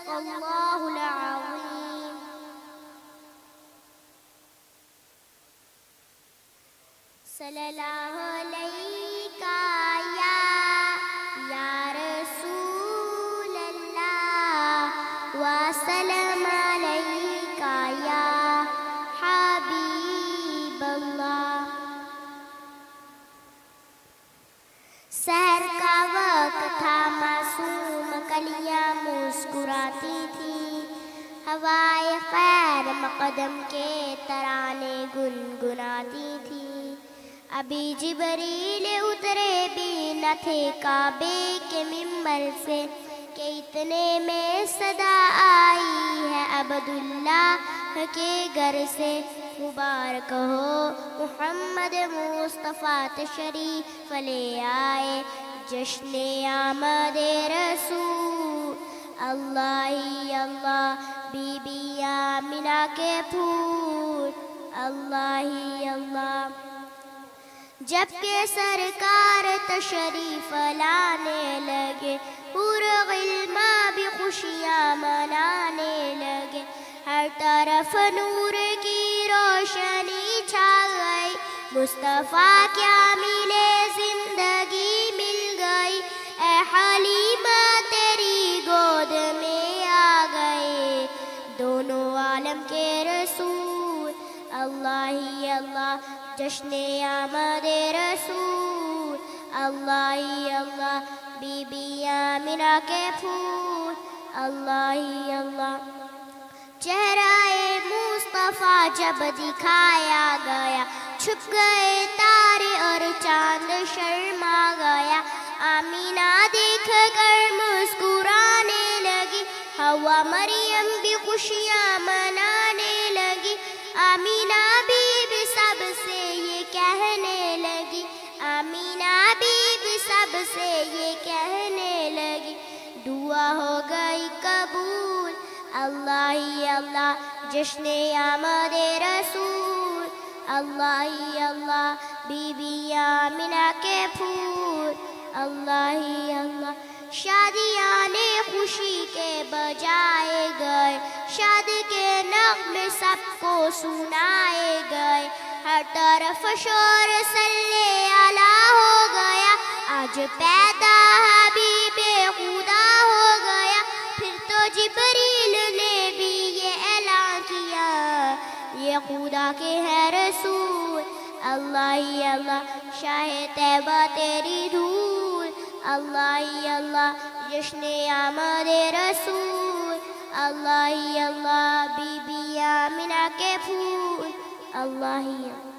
صدق اللہ العظیم. صلی اللہ علیہ یا رسول اللہ وسلم علیکہ یا حبیب اللہ. سحر کا وقت تھا، معصوم کلیاں مسکراتی تھی، ہوائے خیر مقدم کے ترانے گنگناتی تھی. ابھی جبریل اترے بھی نہ تھے کعبے کے ممبر سے کہ اتنے میں صدا آئی ہے عبداللہ کے گھر سے. مبارک ہو محمد مصطفیٰ تشریف لے آئے، جشن آمد رسول. اللہ ہی اللہ بی بی آمنہ کے پھول، اللہ ہی اللہ. جب کہ سرکار تشریف لانے لگے، حور غلمہ بھی خوشیاں منانے لگے. ہر طرف نور کی روشنی چھا گئی، مصطفیٰ کیا ملے زندگی مل گئی. اے حلیمہ تیری گود میں آ گئے دونوں عالم کے رسول. اللہ ہی اللہ جشن آمد رسول، اللہ ہی اللہ بی بی آمنہ کے پھول، اللہ ہی اللہ. چہرہ مصطفیٰ جب دکھایا گیا، چھپ گئے تارے اور چاند شرما گیا. آمینہ دیکھ کر مسکرانے لگی، حوا مریم بھی خوشیاں منانے لگی. آمینہ بی بی سب سے یہ کہنے لگی، آمینہ بی بی سب سے یہ کہنے لگی، دعا ہو گئی قبول. اللہ ہی اللہ جشن آمد رسول، اللہ ہی اللہ بی بی آمنہ کے پھول، اللہ ہی اللہ. شادیاں خوشی کے بجائے گئے، شاد کے نغمے سب کو سنائے گئے. ہر طرف شور صلی اللہ ہو گیا، آج پیدا حبیب خدا ہو گیا. پھر تو جبریل نے بھی یہ اعلان کیا، یہ خدا کے ہے رسول. اللہ ہی اللہ شاہ طیبہ تیری دھول، اللہ ہی اللہ جشن آمد رسول، اللہ ہی اللہ بی بی آمنہ کے پھول، اللہ ہی اللہ.